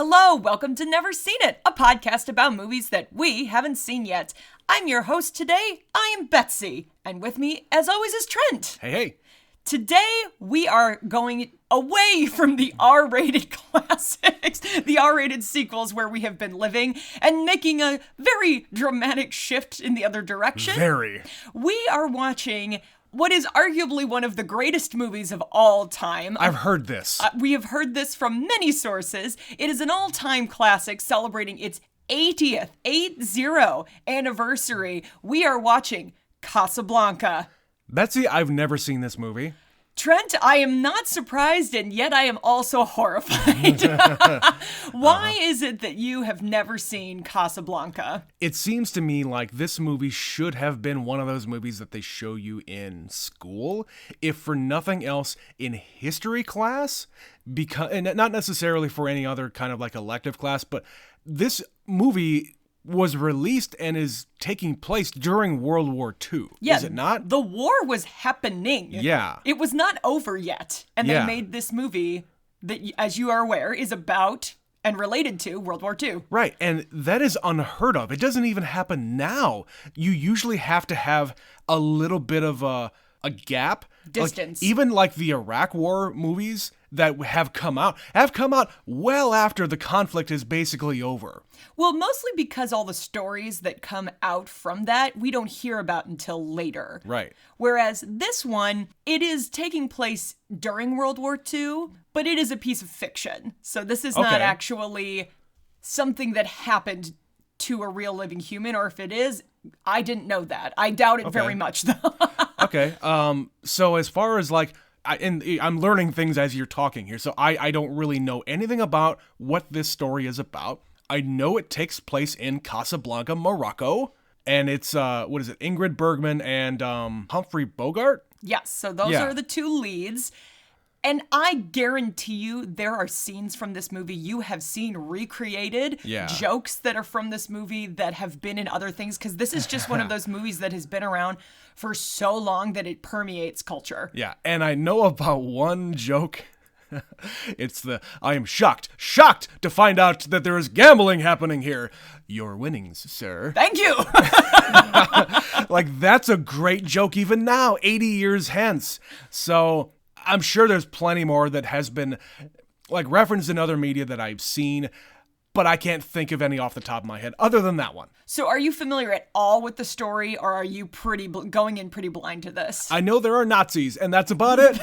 Hello, welcome to Never Seen It, a podcast about movies that we haven't seen yet. I'm your host today, I am Betsy, and with me, as always, is Trent. Hey. Today, we are going away from the R-rated classics, the R-rated sequels where we have been living, and making a very dramatic shift in the other direction. Very. We are watching what is arguably one of the greatest movies of all time. I've heard this. We have heard this from many sources. It is an all-time classic celebrating its 80th anniversary. We are watching Casablanca. Betsy, I've never seen this movie. Trent, I am not surprised, and yet I am also horrified. Why is it that you have never seen Casablanca? It seems to me like this movie should have been one of those movies that they show you in school, if for nothing else, in history class, and not necessarily for any other kind of like elective class, but this movie was released and is taking place during World War II. Yeah, is it not? The war was happening. Yeah. It was not over yet. And they made this movie that, as you are aware, is about and related to World War II. Right, and that is unheard of. It doesn't even happen now. You usually have to have a little bit of a gap. Distance. Even like the Iraq War movies that have come out well after the conflict is basically over. Well, mostly because all the stories that come out from that, we don't hear about until later. Right. Whereas this one, it is taking place during World War II, but it is a piece of fiction. So this is not actually something that happened to a real living human, or if it is, I didn't know that. I doubt it very much, though. Okay. So as far as like, I'm learning things as you're talking here, so I don't really know anything about what this story is about. I know it takes place in Casablanca, Morocco, and it's, Ingrid Bergman and Humphrey Bogart? Yes, so those are the two leads. And I guarantee you there are scenes from this movie you have seen recreated, jokes that are from this movie that have been in other things, because this is just one of those movies that has been around for so long that it permeates culture. Yeah, and I know about one joke. It's I am shocked to find out that there is gambling happening here. Your winnings, sir. Thank you! Like, that's a great joke even now, 80 years hence. So I'm sure there's plenty more that has been like referenced in other media that I've seen, but I can't think of any off the top of my head other than that one. So are you familiar at all with the story, or are you going in pretty blind to this? I know there are Nazis, and that's about it.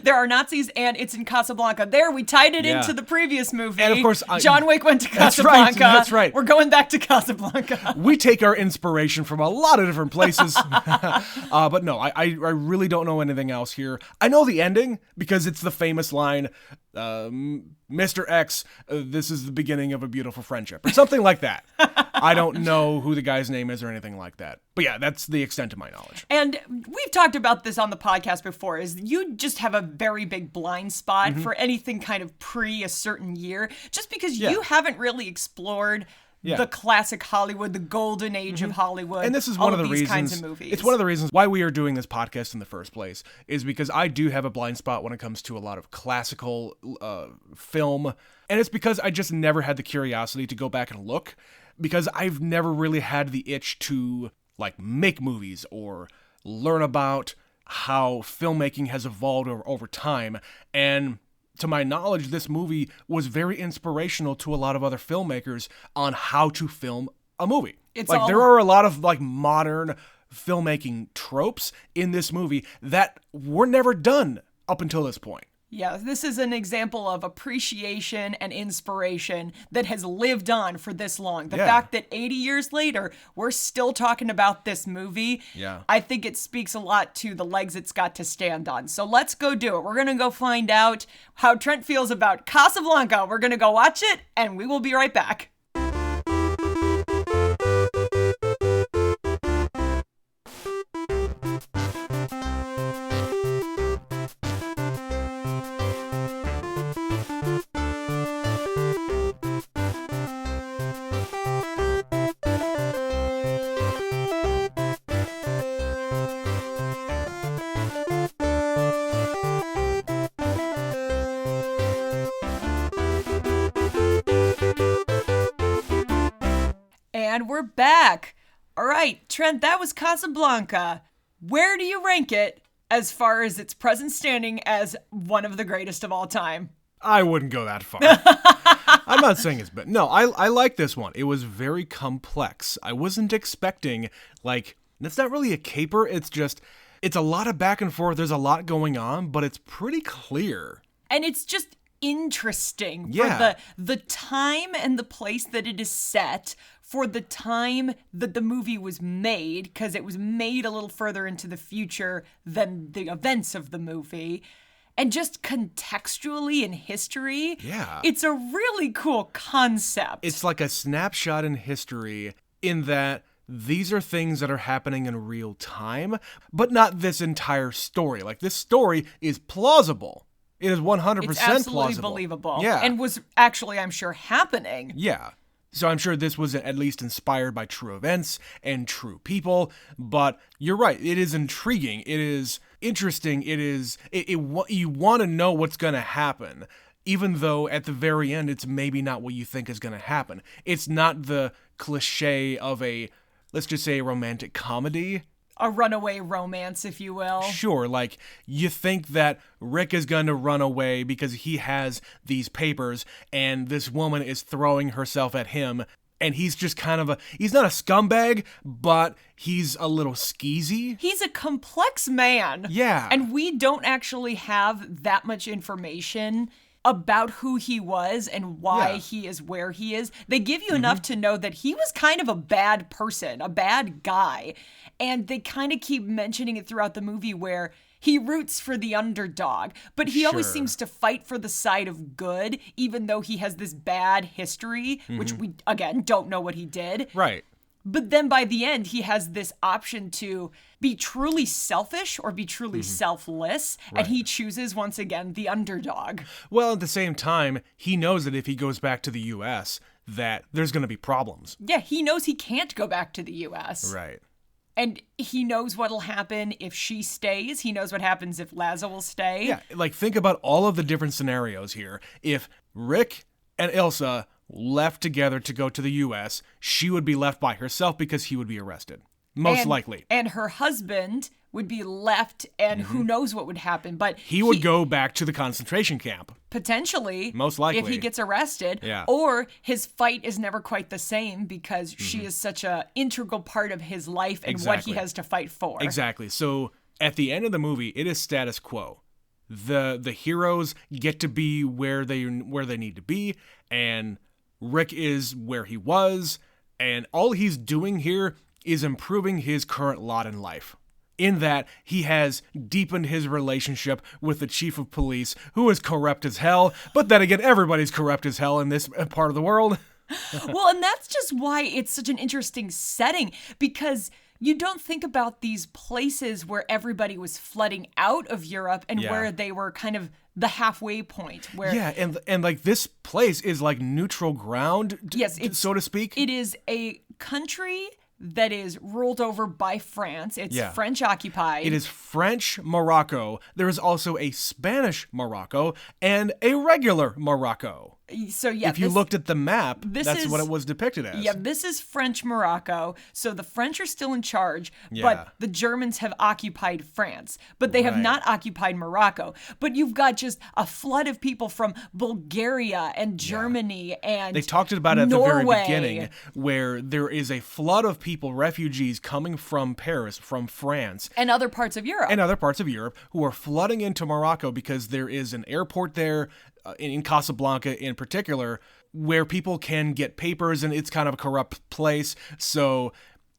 There are Nazis, and it's in Casablanca. There, we tied it into the previous movie. And of course, John Wick went to Casablanca. That's right. We're going back to Casablanca. We take our inspiration from a lot of different places. But no, I really don't know anything else here. I know the ending because it's the famous line, Mr. X, this is the beginning of a beautiful friendship, or something like that. I don't know who the guy's name is or anything like that. But yeah, that's the extent of my knowledge. And we've talked about this on the podcast before, is you just have a very big blind spot for anything kind of pre a certain year, just because you haven't really explored the classic Hollywood, the golden age of Hollywood. And this is one of the reasons, kinds of movies. It's one of the reasons why we are doing this podcast in the first place, is because I do have a blind spot when it comes to a lot of classical film. And it's because I just never had the curiosity to go back and look, because I've never really had the itch to like make movies or learn about how filmmaking has evolved over time. And to my knowledge, this movie was very inspirational to a lot of other filmmakers on how to film a movie. There are a lot of like modern filmmaking tropes in this movie that were never done up until this point. Yeah, this is an example of appreciation and inspiration that has lived on for this long. The fact that 80 years later, we're still talking about this movie, I think it speaks a lot to the legs it's got to stand on. So let's go do it. We're going to go find out how Trent feels about Casablanca. We're going to go watch it, and we will be right back. And we're back. All right, Trent, that was Casablanca. Where do you rank it as far as its present standing as one of the greatest of all time? I wouldn't go that far. I'm not saying it's bad. No, I like this one. It was very complex. I wasn't expecting, it's not really a caper. It's a lot of back and forth. There's a lot going on, but it's pretty clear. And it's just interesting for the time and the place that it is set, for the time that the movie was made, because it was made a little further into the future than the events of the movie. And just contextually in history, it's a really cool concept. It's like a snapshot in history in that these are things that are happening in real time, but not this entire story. Like, this story is plausible. It is 100% it's absolutely plausible. Believable. Yeah. And was actually, I'm sure, happening. Yeah. So I'm sure this was at least inspired by true events and true people. But you're right. It is intriguing. It is interesting. You want to know what's going to happen, even though at the very end, it's maybe not what you think is going to happen. It's not the cliche of let's just say a romantic comedy. A runaway romance, if you will. Sure, you think that Rick is going to run away because he has these papers and this woman is throwing herself at him, and he's just he's not a scumbag, but he's a little skeezy. He's a complex man. Yeah. And we don't actually have that much information about who he was and why he is where he is. They give you enough to know that he was kind of a bad person, a bad guy. And they kind of keep mentioning it throughout the movie where he roots for the underdog, but he always seems to fight for the side of good, even though he has this bad history, which we, again, don't know what he did. Right. But then by the end, he has this option to be truly selfish or be truly selfless. Right. And he chooses, once again, the underdog. Well, at the same time, he knows that if he goes back to the U.S., that there's going to be problems. Yeah, he knows he can't go back to the U.S. Right. And he knows what'll happen if she stays. He knows what happens if Lazo will stay. Yeah, think about all of the different scenarios here. If Rick and Ilsa left together to go to the U.S., she would be left by herself because he would be arrested. Most likely. And her husband would be left, and who knows what would happen. But he would go back to the concentration camp. Potentially. Most likely. If he gets arrested. Yeah. Or his fight is never quite the same because she is such an integral part of his life and what he has to fight for. Exactly. So at the end of the movie, it is status quo. The heroes get to be where they need to be, and Rick is where he was, and all he's doing here is improving his current lot in life. In that, he has deepened his relationship with the chief of police, who is corrupt as hell. But then again, everybody's corrupt as hell in this part of the world. Well, and that's just why it's such an interesting setting, because you don't think about these places where everybody was flooding out of Europe and where they were kind of the halfway point. Where and this place is like neutral ground, so to speak. It is a country that is ruled over by France. It's French occupied. It is French Morocco. There is also a Spanish Morocco and a regular Morocco. So if you looked at the map, that's what it was depicted as. Yeah, this is French Morocco. So the French are still in charge, but the Germans have occupied France. But they have not occupied Morocco. But you've got just a flood of people from Bulgaria and Germany and they talked about it at Norway. The very beginning, where there is a flood of people, refugees coming from Paris, from France. And other parts of Europe. Who are flooding into Morocco because there is an airport there, in Casablanca in particular, where people can get papers, and it's kind of a corrupt place. So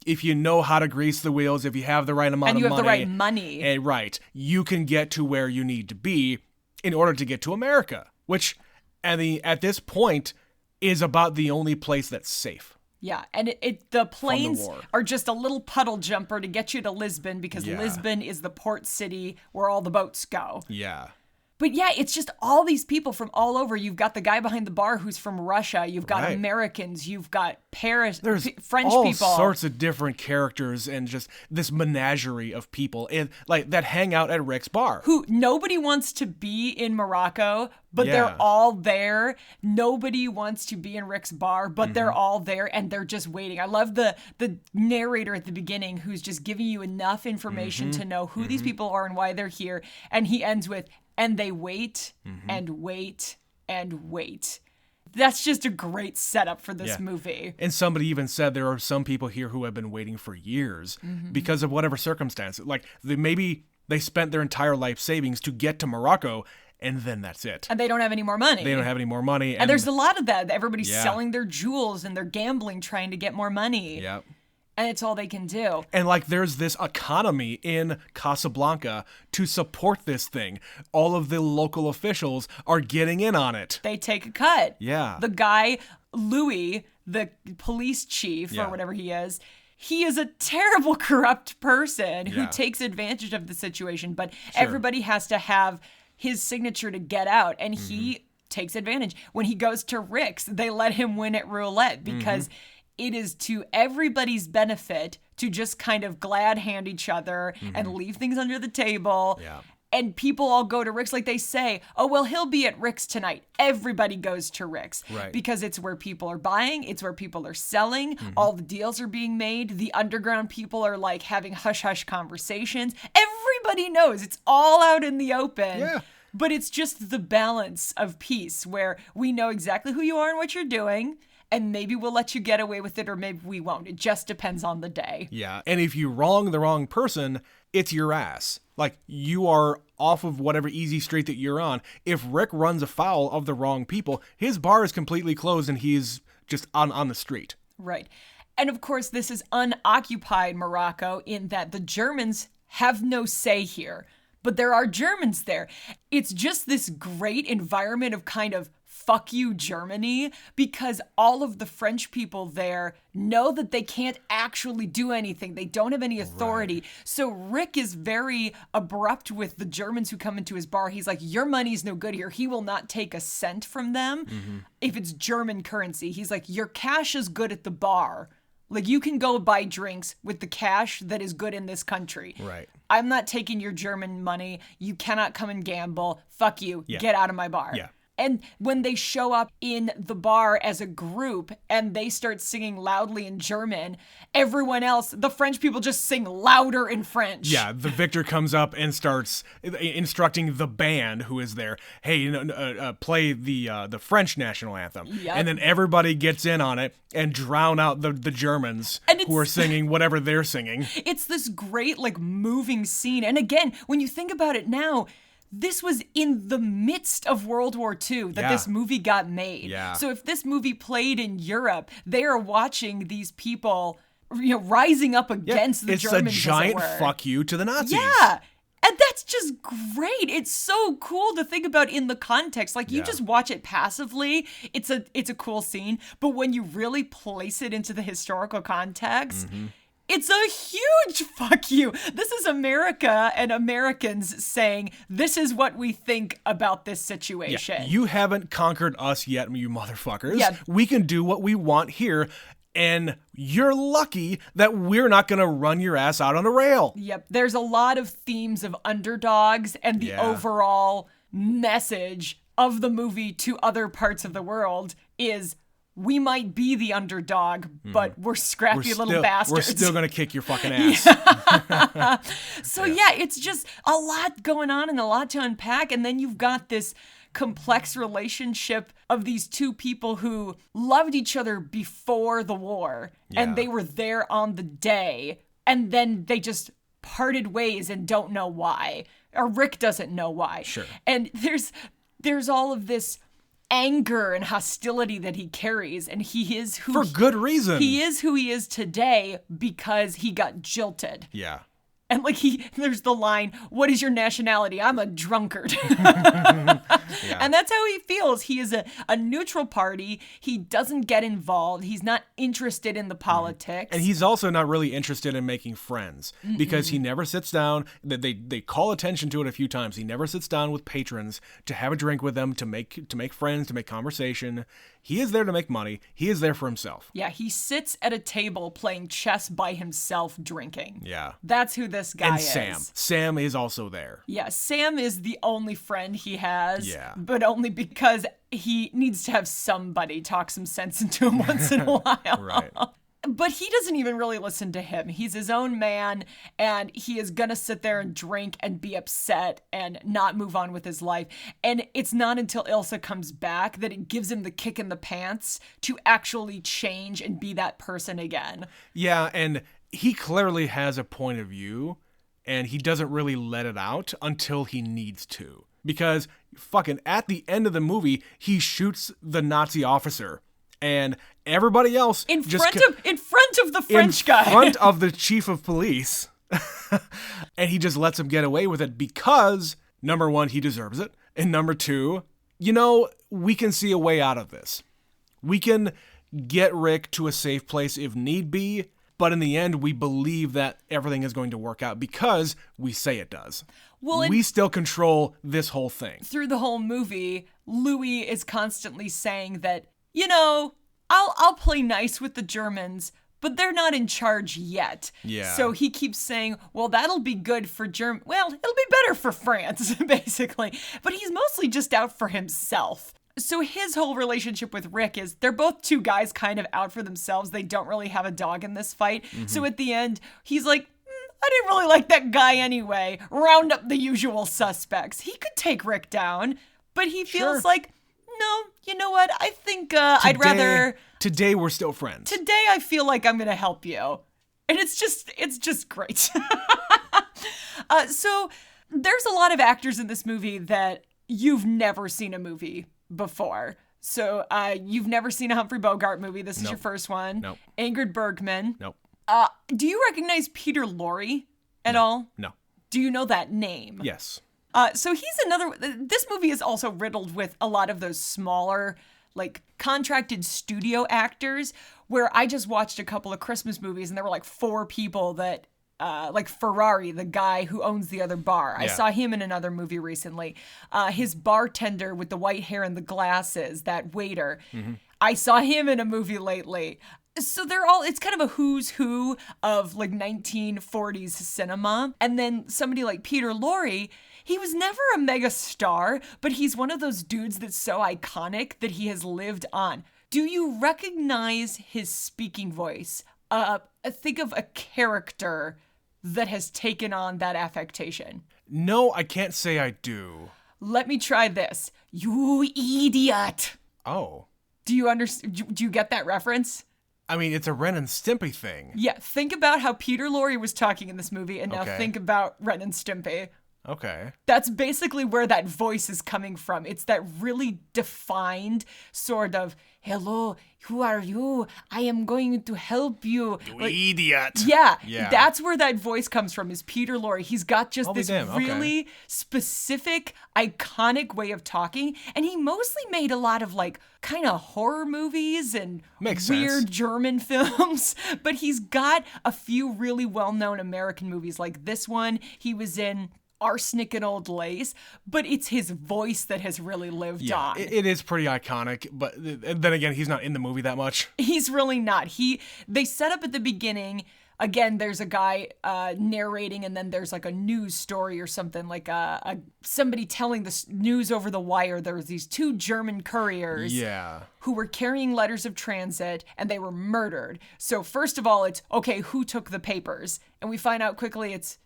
if you know how to grease the wheels, if you have the right amount of money. And you have the right money. You can get to where you need to be in order to get to America, which at this point is about the only place that's safe. Yeah, and the planes are just a little puddle jumper to get you to Lisbon, because Lisbon is the port city where all the boats go. Yeah. But yeah, it's just all these people from all over. You've got the guy behind the bar who's from Russia. You've got Americans. You've got French all people. All sorts of different characters and just this menagerie of people and like that hang out at Rick's bar. Who nobody wants to be in Morocco, but they're all there. Nobody wants to be in Rick's bar, but they're all there and they're just waiting. I love the narrator at the beginning who's just giving you enough information to know who these people are and why they're here. And he ends with, and they wait and wait and wait. That's just a great setup for this movie. And somebody even said there are some people here who have been waiting for years because of whatever circumstances. Like maybe they spent their entire life savings to get to Morocco, and then that's it. And they don't have any more money. They don't have any more money. And there's a lot of that. Everybody's selling their jewels and they're gambling trying to get more money. Yep. And it's all they can do. And like there's this economy in Casablanca to support this thing. All of the local officials are getting in on it. They take a cut. Yeah. The guy, Louis, the police chief or whatever he is a terrible, corrupt person who takes advantage of the situation. But everybody has to have his signature to get out. And he takes advantage. When he goes to Rick's, they let him win at roulette because it is to everybody's benefit to just kind of glad hand each other and leave things under the table. Yeah. And people all go to Rick's like they say, oh, well, he'll be at Rick's tonight. Everybody goes to Rick's because it's where people are buying. It's where people are selling. All the deals are being made. The underground people are like having hush-hush conversations. Everybody knows it's all out in the open. Yeah. But it's just the balance of peace where we know exactly who you are and what you're doing. And maybe we'll let you get away with it or maybe we won't. It just depends on the day. Yeah. And if you wrong the wrong person, it's your ass. Like you are off of whatever easy street that you're on. If Rick runs afoul of the wrong people, his bar is completely closed and he's just on the street. Right. And of course, this is unoccupied Morocco in that the Germans have no say here. But there are Germans there. It's just this great environment of kind of fuck you Germany because all of the French people there know that they can't actually do anything. They don't have any authority. So Rick is very abrupt with the Germans who come into his bar. He's like, your money's no good here. He will not take a cent from them if it's German currency. He's like, your cash is good at the bar. Like, you can go buy drinks with the cash that is good in this country. Right. I'm not taking your German money. You cannot come and gamble. Fuck you. Get out of my bar. Yeah. And when they show up in the bar as a group and they start singing loudly in German, everyone else, the French people just sing louder in French. Yeah, the victor comes up and starts instructing the band who is there, hey, play the French national anthem. Yep. And then everybody gets in on it and drown out the Germans who are singing whatever they're singing. It's this great, like, moving scene. And again, when you think about it now, this was in the midst of World War II that this movie got made. Yeah. So if this movie played in Europe, they are watching these people, rising up against the Germans. It's a giant fuck you to the Nazis. Yeah. And that's just great. It's so cool to think about in the context. Like, you just watch it passively. It's a cool scene. But when you really place it into the historical context, it's a huge fuck you. This is America and Americans saying, this is what we think about this situation. Yeah. You haven't conquered us yet, you motherfuckers. Yeah. We can do what we want here. And you're lucky that we're not going to run your ass out on a rail. Yep. There's a lot of themes of underdogs and the overall message of the movie to other parts of the world is, we might be the underdog, but we're scrappy little bastards. We're still going to kick your fucking ass. So it's just a lot going on and a lot to unpack. And then you've got this complex relationship of these two people who loved each other before the war. And they were there on the day. And then they just parted ways and don't know why. Or Rick doesn't know why. Sure. And there's all of this anger and hostility that he carries, and he is who for good reason. He is who he is today because he got jilted. Yeah. And like there's the line, "What is your nationality? I'm a drunkard." Yeah. And that's how he feels. He is a neutral party. He doesn't get involved. He's not interested in the politics. And he's also not really interested in making friends because he never sits down. They call attention to it a few times. He never sits down with patrons to have a drink with them, to make friends, to make conversation. He is there to make money. He is there for himself. Yeah, he sits at a table playing chess by himself drinking. Yeah. That's who this guy is. And Sam is also there. Yeah, Sam is the only friend he has. Yeah. But only because he needs to have somebody talk some sense into him once in a while. Right. But he doesn't even really listen to him. He's his own man, and he is gonna sit there and drink and be upset and not move on with his life. And it's not until Ilsa comes back that it gives him the kick in the pants to actually change and be that person again. Yeah, and he clearly has a point of view, and he doesn't really let it out until he needs to. Because fucking at the end of the movie, he shoots the Nazi officer. And everybody else in front of the French guy, in front of the chief of police, and he just lets him get away with it because, number one, he deserves it, and number two, we can see a way out of this. We can get Rick to a safe place if need be, but in the end, we believe that everything is going to work out because we say it does. Well, we still control this whole thing. Through the whole movie, Louis is constantly saying that, I'll play nice with the Germans, but they're not in charge yet. Yeah. So he keeps saying, well, that'll be good for well, it'll be better for France, basically. But he's mostly just out for himself. So his whole relationship with Rick is they're both two guys kind of out for themselves. They don't really have a dog in this fight. Mm-hmm. So at the end, he's like, I didn't really like that guy anyway. Round up the usual suspects. He could take Rick down, but he feels like, no, you know what? I think I'd rather... Today we're still friends. Today I feel like I'm going to help you. And it's just great. So there's a lot of actors in this movie that you've never seen a movie before. So you've never seen a Humphrey Bogart movie. This is your first one. Nope. Ingrid Bergman. Nope. Do you recognize Peter Lorre at all? No. Do you know that name? Yes. So he's this movie is also riddled with a lot of those smaller, like, contracted studio actors, where I just watched a couple of Christmas movies and there were like 4 people that, like Ferrari, the guy who owns the other bar. I saw him in another movie recently. His bartender with the white hair and the glasses, that waiter. Mm-hmm. I saw him in a movie lately. So it's kind of a who's who of like 1940s cinema. And then somebody like Peter Lorre, he was never a mega star, but he's one of those dudes that's so iconic that he has lived on. Do you recognize his speaking voice? Think of a character that has taken on that affectation. No, I can't say I do. Let me try this. You idiot. Oh. Do you understand? Do you get that reference? I mean, it's a Ren and Stimpy thing. Yeah, think about how Peter Lorre was talking in this movie, and now think about Ren and Stimpy. Okay. That's basically where that voice is coming from. It's that really defined sort of, hello, who are you? I am going to help you. You idiot. Yeah, that's where that voice comes from, is Peter Lorre. He's got just this really specific, iconic way of talking, and he mostly made a lot of like kind of horror movies and weird German films, but he's got a few really well-known American movies like this one. He was in Arsenic and Old Lace, but it's his voice that has really lived on. It is pretty iconic, but then again, he's not in the movie that much. He's really not. They set up at the beginning, again, there's a guy narrating, and then there's like a news story or something, like somebody telling the news over the wire. There was these 2 German couriers who were carrying letters of transit, and they were murdered. So first of all, it's, okay, who took the papers? And we find out quickly it's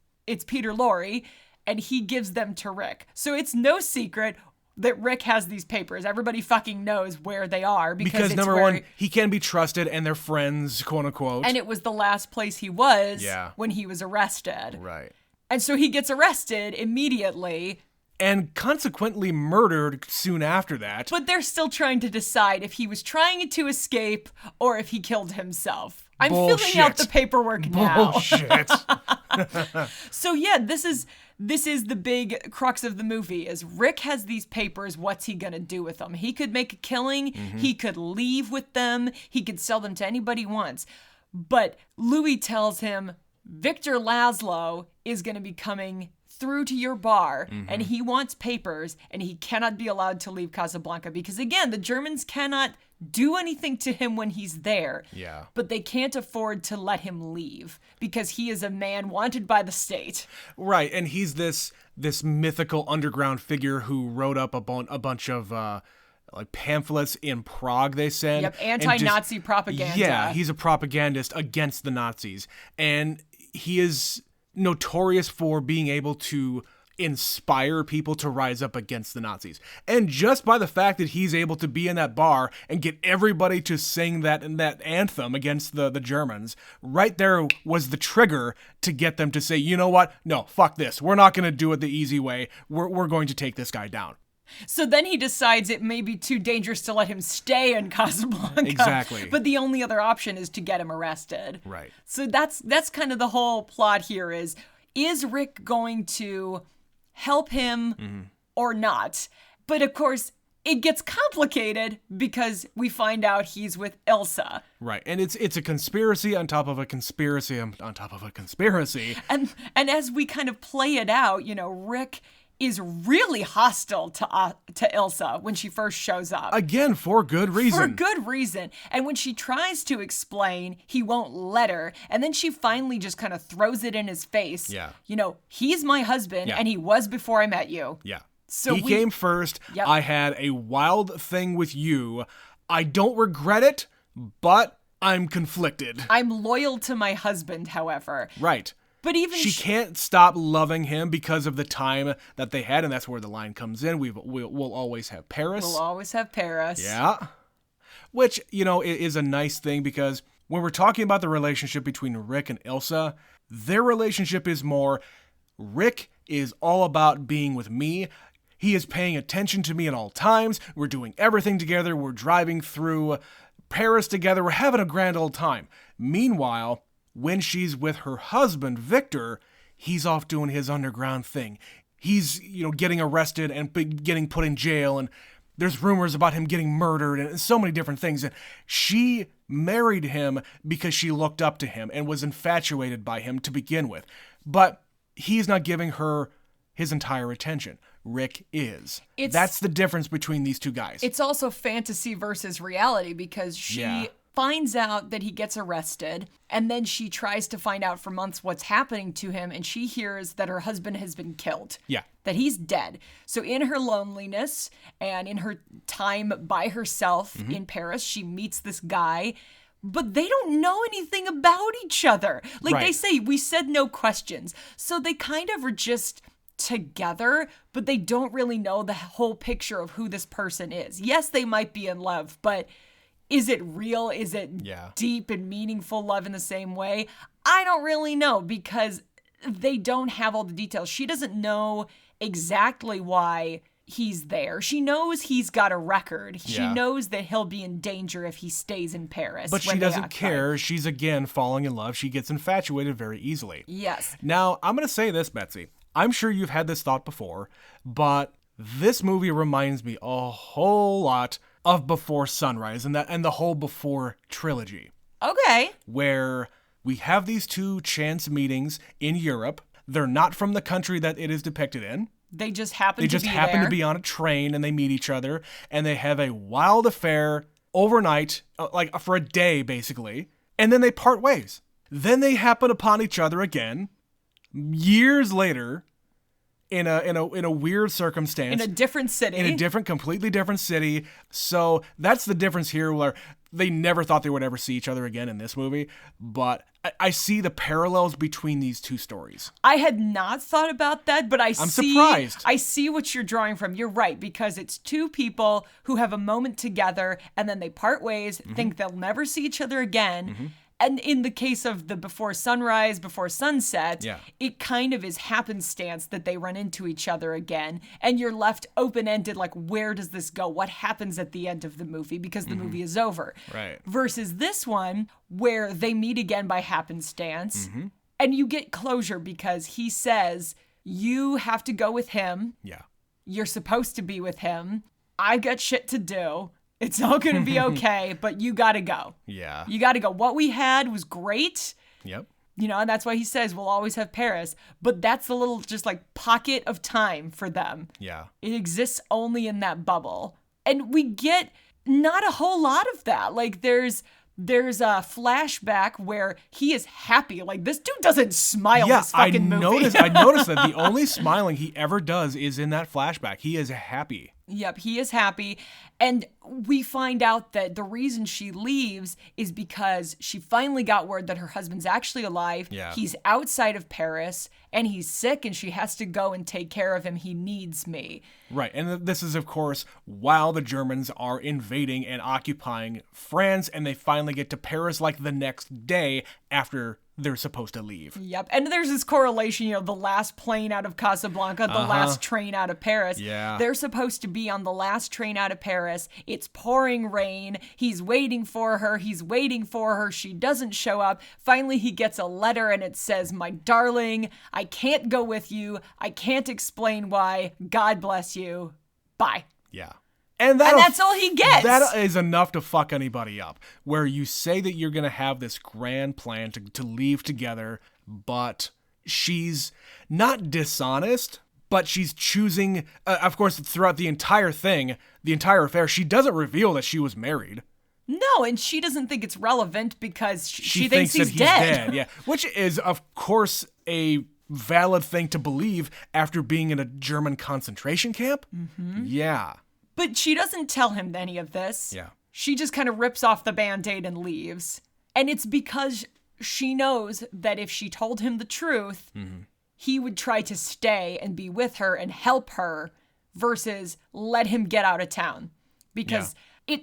Peter Lorre, and he gives them to Rick. So it's no secret that Rick has these papers. Everybody fucking knows where they are. Because number one, he can be trusted and they're friends, quote unquote. And it was the last place he was when he was arrested. Right. And so he gets arrested immediately. And consequently murdered soon after that. But they're still trying to decide if he was trying to escape or if he killed himself. I'm filling out the paperwork now. Bullshit. So yeah, this is the big crux of the movie is Rick has these papers. What's he going to do with them? He could make a killing. He could leave with them. He could sell them to anybody he wants. But Louis tells him, Victor Laszlo is going to be coming through to your bar and he wants papers and he cannot be allowed to leave Casablanca because, again, the Germans cannot do anything to him when he's there. Yeah. But they can't afford to let him leave because he is a man wanted by the state. Right, and he's this mythical underground figure who wrote up a bunch of like pamphlets in Prague, they said. Yep, anti-Nazi propaganda. Yeah, he's a propagandist against the Nazis. And he is notorious for being able to inspire people to rise up against the Nazis. And just by the fact that he's able to be in that bar and get everybody to sing that anthem against the Germans, right there was the trigger to get them to say, you know what? No, fuck this. We're not going to do it the easy way. We're going to take this guy down. So then he decides it may be too dangerous to let him stay in Casablanca. Exactly. But the only other option is to get him arrested. Right. So that's kind of the whole plot here is Rick going to help him or not? But of course, it gets complicated because we find out he's with Ilsa. Right. And it's a conspiracy on top of a conspiracy on top of a conspiracy. And as we kind of play it out, Rick is really hostile to Ilsa when she first shows up. Again, for good reason. For good reason. And when she tries to explain, he won't let her. And then she finally just kind of throws it in his face. Yeah. He's my husband, and he was before I met you. Yeah. So he came first. Yep. I had a wild thing with you. I don't regret it, but I'm conflicted. I'm loyal to my husband, however. Right. But even she can't stop loving him because of the time that they had, and that's where the line comes in. We'll always have Paris. We'll always have Paris. Yeah. Which, is a nice thing because when we're talking about the relationship between Rick and Ilsa, their relationship is more, Rick is all about being with me. He is paying attention to me at all times. We're doing everything together. We're driving through Paris together. We're having a grand old time. Meanwhile, when she's with her husband, Victor, he's off doing his underground thing. He's, getting arrested and getting put in jail, and there's rumors about him getting murdered and so many different things. And she married him because she looked up to him and was infatuated by him to begin with. But he's not giving her his entire attention. Rick is. That's the difference between these two guys. It's also fantasy versus reality because she finds out that he gets arrested, and then she tries to find out for months what's happening to him, and she hears that her husband has been killed. Yeah. That he's dead. So in her loneliness and in her time by herself in Paris, she meets this guy, but they don't know anything about each other. They say, we said no questions. So they kind of are just together, but they don't really know the whole picture of who this person is. Yes, they might be in love, but is it real? Is it deep and meaningful love in the same way? I don't really know because they don't have all the details. She doesn't know exactly why he's there. She knows he's got a record. She knows that he'll be in danger if he stays in Paris. But she doesn't care. She's again falling in love. She gets infatuated very easily. Yes. Now, I'm going to say this, Betsy. I'm sure you've had this thought before, but this movie reminds me a whole lot of Before Sunrise and the whole Before trilogy. Okay. Where we have these two chance meetings in Europe. They're not from the country that it is depicted in. They just happen to be on a train and they meet each other and they have a wild affair overnight, like for a day basically, and then they part ways. Then they happen upon each other again years later in a weird circumstance. In a different city. In a completely different city. So that's the difference here where they never thought they would ever see each other again in this movie. But I see the parallels between these two stories. I had not thought about that, but I'm surprised. I see what you're drawing from. You're right, because it's two people who have a moment together and then they part ways, think they'll never see each other again. And in the case of the Before Sunrise, Before Sunset, it kind of is happenstance that they run into each other again. And you're left open-ended, like, where does this go? What happens at the end of the movie? Because the movie is over. Right. Versus this one, where they meet again by happenstance. And you get closure because he says, you have to go with him. Yeah. You're supposed to be with him. I've got shit to do. It's all going to be okay, but you got to go. Yeah. You got to go. What we had was great. Yep. And that's why he says we'll always have Paris. But that's the little just like pocket of time for them. Yeah. It exists only in that bubble. And we get not a whole lot of that. Like there's a flashback where he is happy. Like this dude doesn't smile in this fucking movie. I noticed that the only smiling he ever does is in that flashback. He is happy. Yep, he is happy. And we find out that the reason she leaves is because she finally got word that her husband's actually alive. Yeah. He's outside of Paris and he's sick and she has to go and take care of him. He needs me. Right. And this is, of course, while the Germans are invading and occupying France, and they finally get to Paris like the next day after they're supposed to leave. Yep. And there's this correlation, the last plane out of Casablanca, the last train out of Paris. Yeah. They're supposed to be on the last train out of Paris. It's pouring rain. He's waiting for her. She doesn't show up. Finally, he gets a letter and it says, "My darling, I can't go with you. I can't explain why. God bless you. Bye." Yeah. And that's all he gets. That is enough to fuck anybody up. Where you say that you're going to have this grand plan to leave together, but she's not dishonest, but she's choosing, of course, throughout the entire thing, the entire affair, she doesn't reveal that she was married. No, and she doesn't think it's relevant because she thinks he's that dead. Yeah, which is, of course, a valid thing to believe after being in a German concentration camp. Mm-hmm. Yeah. But she doesn't tell him any of this. Yeah. She just kind of rips off the Band-Aid and leaves. And it's because she knows that if she told him the truth, he would try to stay and be with her and help her versus let him get out of town. Because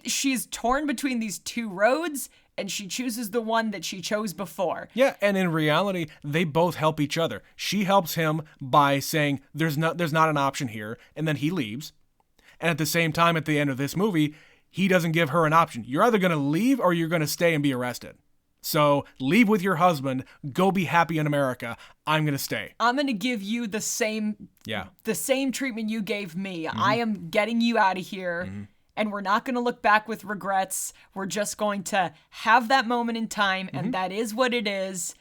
she's torn between these two roads and she chooses the one that she chose before. Yeah, and in reality, they both help each other. She helps him by saying there's not an option here, and then he leaves. And at the same time, at the end of this movie, he doesn't give her an option. You're either going to leave or you're going to stay and be arrested. So leave with your husband. Go be happy in America. I'm going to stay. I'm going to give you the same treatment you gave me. Mm-hmm. I am getting you out of here. Mm-hmm. And we're not going to look back with regrets. We're just going to have that moment in time. And that is what it is.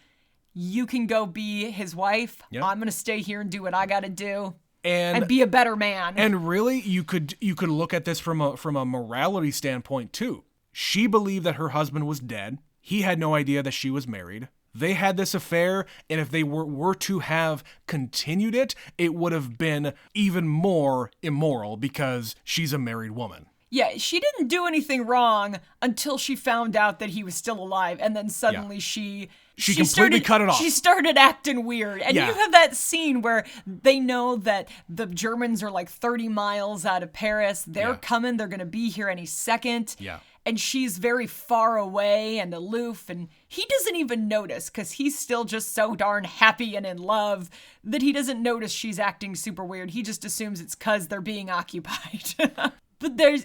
You can go be his wife. Yep. I'm going to stay here and do what I got to do. And be a better man. And really, you could look at this from a morality standpoint too. She believed that her husband was dead. He had no idea that she was married. They had this affair, and if they were to have continued it, it would have been even more immoral because she's a married woman. Yeah, she didn't do anything wrong until she found out that he was still alive, and then suddenly she completely cut it off. She started acting weird. And you have that scene where they know that the Germans are like 30 miles out of Paris. They're coming. They're going to be here any second. Yeah. And she's very far away and aloof, and he doesn't even notice because he's still just so darn happy and in love that he doesn't notice she's acting super weird. He just assumes it's because they're being occupied. But there's,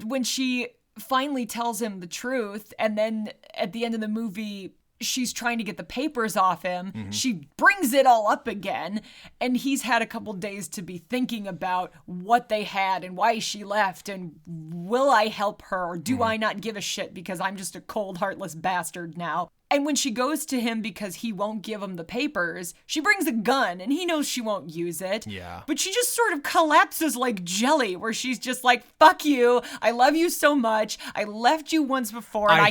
when she finally tells him the truth, and then at the end of the movie, she's trying to get the papers off him. Mm-hmm. She brings it all up again, and he's had a couple days to be thinking about what they had and why she left, and will I help her, or do I not give a shit because I'm just a cold, heartless bastard now? And when she goes to him because he won't give him the papers, she brings a gun, and he knows she won't use it. Yeah. But she just sort of collapses like jelly, where she's just like, fuck you. I love you so much. I left you once before, and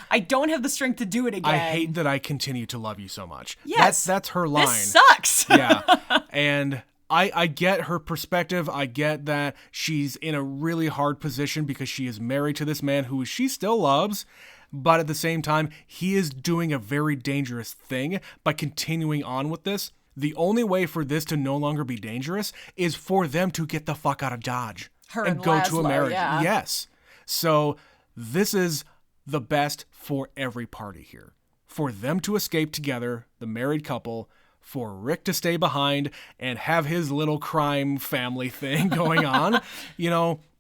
I don't have the strength to do it again. I hate that I continue to love you so much. Yes. That's her line. This sucks. Yeah. And I get her perspective. I get that she's in a really hard position because she is married to this man who she still loves. But at the same time, he is doing a very dangerous thing by continuing on with this. The only way for this to no longer be dangerous is for them to get the fuck out of Dodge and go to America. Yeah. Yes. So this is the best for every party here. For them to escape together, the married couple, for Rick to stay behind and have his little crime family thing going on.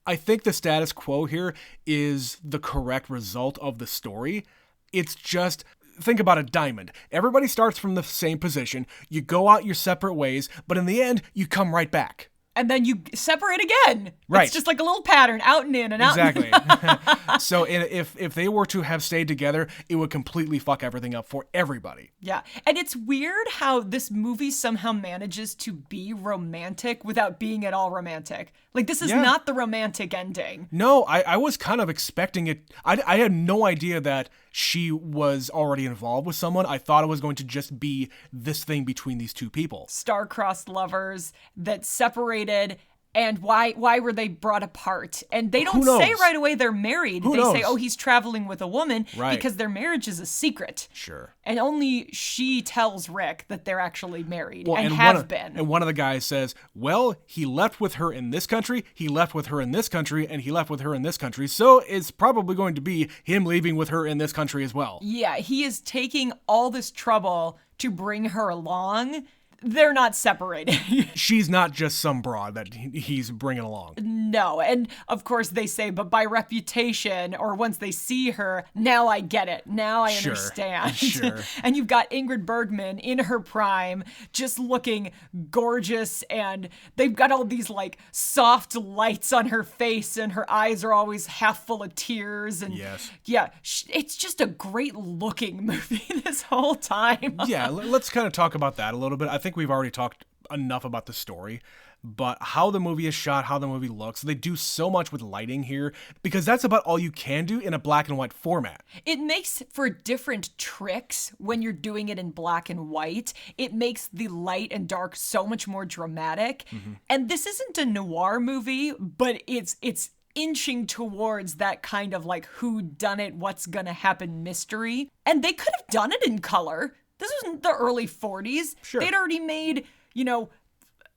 I think the status quo here is the correct result of the story. It's just think about a diamond. Everybody starts from the same position. You go out your separate ways, but in the end, you come right back. And then you separate again. Right. It's just like a little pattern, out and in and out. Exactly. So if they were to have stayed together, it would completely fuck everything up for everybody. Yeah. And it's weird how this movie somehow manages to be romantic without being at all romantic. Like, this is not the romantic ending. No, I was kind of expecting it. I had no idea that she was already involved with someone. I thought it was going to just be this thing between these two people. Star-crossed lovers that separated, and why were they brought apart? And they don't say right away they're married. They say, oh, he's traveling with a woman, because their marriage is a secret. Sure. And only she tells Rick that they're actually married and have been. And one of the guys says, well, he left with her in this country, he left with her in this country, and he left with her in this country. So it's probably going to be him leaving with her in this country as well. Yeah, he is taking all this trouble to bring her along. They're not separated. She's not just some broad that he's bringing along. No, and of course they say, but by reputation, or once they see her, now I get it. Now I understand. Sure. And you've got Ingrid Bergman in her prime, just looking gorgeous, and they've got all these like soft lights on her face, and her eyes are always half full of tears. And yeah, it's just a great looking movie this whole time. Yeah, let's kind of talk about that a little bit. I think we've already talked enough about the story, but how the movie is shot, how the movie looks, they do so much with lighting here, because that's about all you can do in a black and white format. It makes for different tricks when you're doing it in black and white. It makes the light and dark so much more dramatic. Mm-hmm. And this isn't a noir movie, but it's inching towards that kind of like who done it, what's gonna happen mystery. And they could have done it in color. This was in the early 40s. Sure. They'd already made,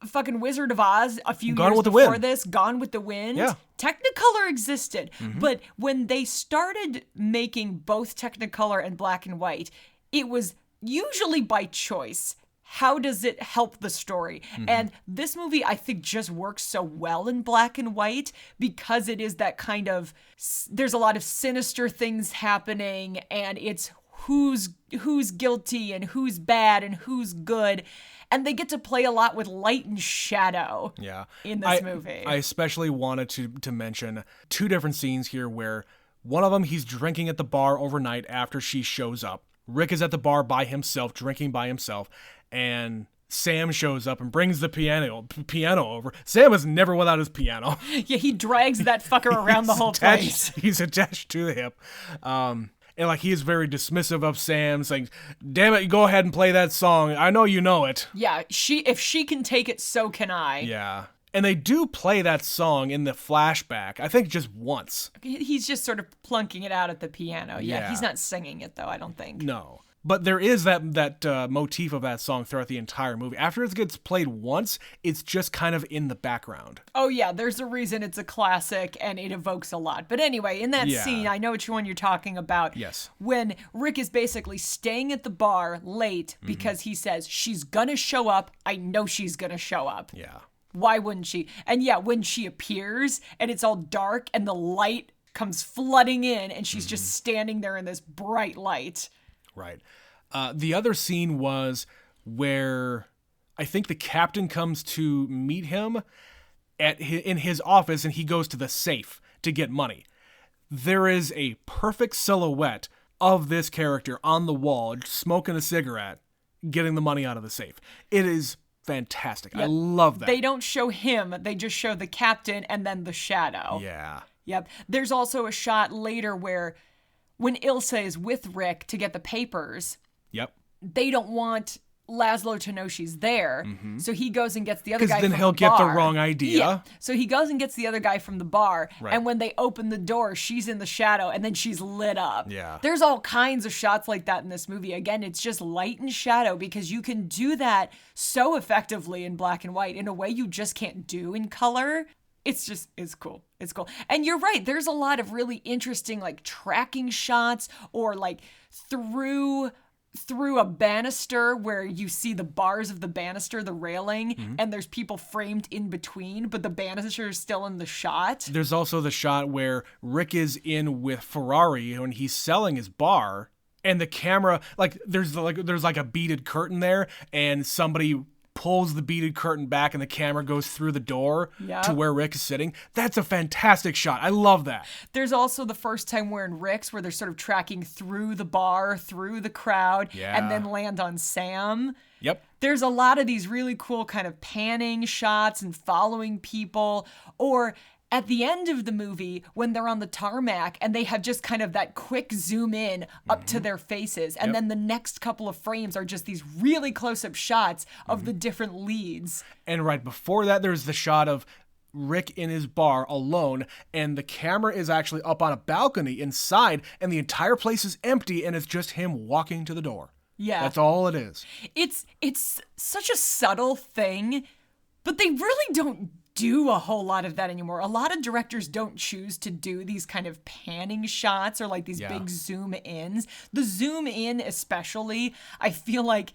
fucking Wizard of Oz a few years before this. Gone with the Wind. Yeah. Technicolor existed. Mm-hmm. But when they started making both Technicolor and black and white, it was usually by choice. How does it help the story? Mm-hmm. And this movie, I think, just works so well in black and white because it is that kind of, there's a lot of sinister things happening, and it's who's guilty and who's bad and who's good. And they get to play a lot with light and shadow in this movie. I especially wanted to mention two different scenes here where one of them, he's drinking at the bar overnight after she shows up. Rick is at the bar by himself, drinking by himself, and Sam shows up and brings the piano over. Sam is never without his piano. Yeah, he drags that fucker around the whole place. He's attached to the hip. And like he is very dismissive of Sam, saying, damn it, go ahead and play that song. I know you know it. Yeah, if she can take it, so can I. Yeah. And they do play that song in the flashback, I think just once. He's just sort of plunking it out at the piano. Yeah. He's not singing it, though, I don't think. No. But there is that motif of that song throughout the entire movie. After it gets played once, it's just kind of in the background. Oh, yeah. There's a reason it's a classic, and it evokes a lot. But anyway, in that scene, I know which one you're talking about. Yes. When Rick is basically staying at the bar late because he says, she's gonna show up. I know she's gonna show up. Yeah. Why wouldn't she? And yeah, when she appears, and it's all dark, and the light comes flooding in, and she's just standing there in this bright light. Right. The other scene was where I think the captain comes to meet him in his office, and he goes to the safe to get money. There is a perfect silhouette of this character on the wall, smoking a cigarette, getting the money out of the safe. It is fantastic. Yep. I love that. They don't show him. They just show the captain and then the shadow. Yeah. Yep. There's also a shot later where when Ilsa is with Rick to get the papers, they don't want Laszlo to know she's there. Mm-hmm. So he goes and gets the other guy from the bar. Because then he'll get the wrong idea. Yeah. So he goes and gets the other guy from the bar. Right. And when they open the door, she's in the shadow and then she's lit up. Yeah. There's all kinds of shots like that in this movie. Again, it's just light and shadow because you can do that so effectively in black and white in a way you just can't do in color. It's cool. It's cool. And you're right. There's a lot of really interesting like tracking shots or like through a banister where you see the bars of the banister, the railing, and there's people framed in between, but the banister is still in the shot. There's also the shot where Rick is in with Ferrari when he's selling his bar, And the camera, there's a beaded curtain there, and somebody pulls the beaded curtain back and the camera goes through the door to where Rick is sitting. That's a fantastic shot. I love that. There's also the first time we're in Rick's where they're sort of tracking through the bar, through the crowd, and then land on Sam. Yep. There's a lot of these really cool kind of panning shots and following people, or at the end of the movie when they're on the tarmac and they have just kind of that quick zoom in up to their faces. And then the next couple of frames are just these really close-up shots of the different leads. And right before that, there's the shot of Rick in his bar alone, and the camera is actually up on a balcony inside, and the entire place is empty, and it's just him walking to the door. Yeah. That's all it is. It's such a subtle thing, but they really don't do a whole lot of that anymore. A lot of directors don't choose to do these kind of panning shots or like these big zoom ins. The zoom in especially, I feel like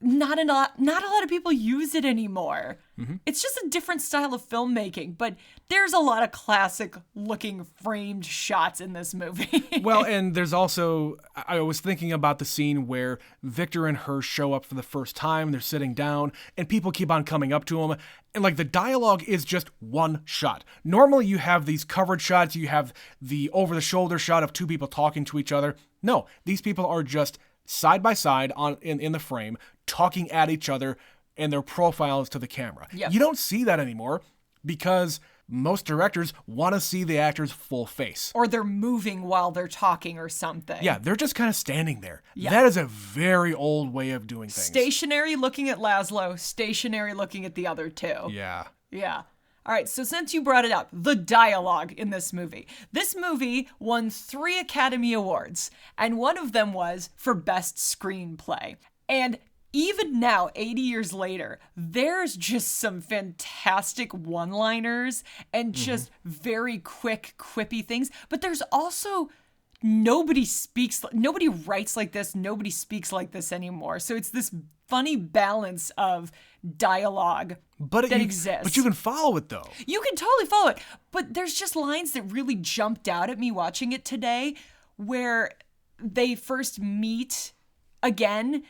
not a lot of people use it anymore. It's just a different style of filmmaking, but there's a lot of classic looking framed shots in this movie. Well, and there's also, I was thinking about the scene where Victor and her show up for the first time. They're sitting down and people keep on coming up to them. And the dialogue is just one shot. Normally you have these covered shots. You have the over the shoulder shot of two people talking to each other. No, these people are just side by side in the frame, talking at each other and their profiles to the camera. Yep. You don't see that anymore because most directors want to see the actor's full face. Or they're moving while they're talking or something. Yeah, they're just kind of standing there. Yeah. That is a very old way of doing things. Stationary looking at Laszlo, stationary looking at the other two. Yeah. Yeah. All right, so since you brought it up, the dialogue in this movie. This movie won 3 Academy Awards, and one of them was for Best Screenplay. And even now, 80 years later, there's just some fantastic one-liners and just very quick, quippy things. But there's also nobody writes like this, nobody speaks like this anymore. So it's this funny balance of dialogue that exists. But you can follow it, though. You can totally follow it. But there's just lines that really jumped out at me watching it today where they first meet again.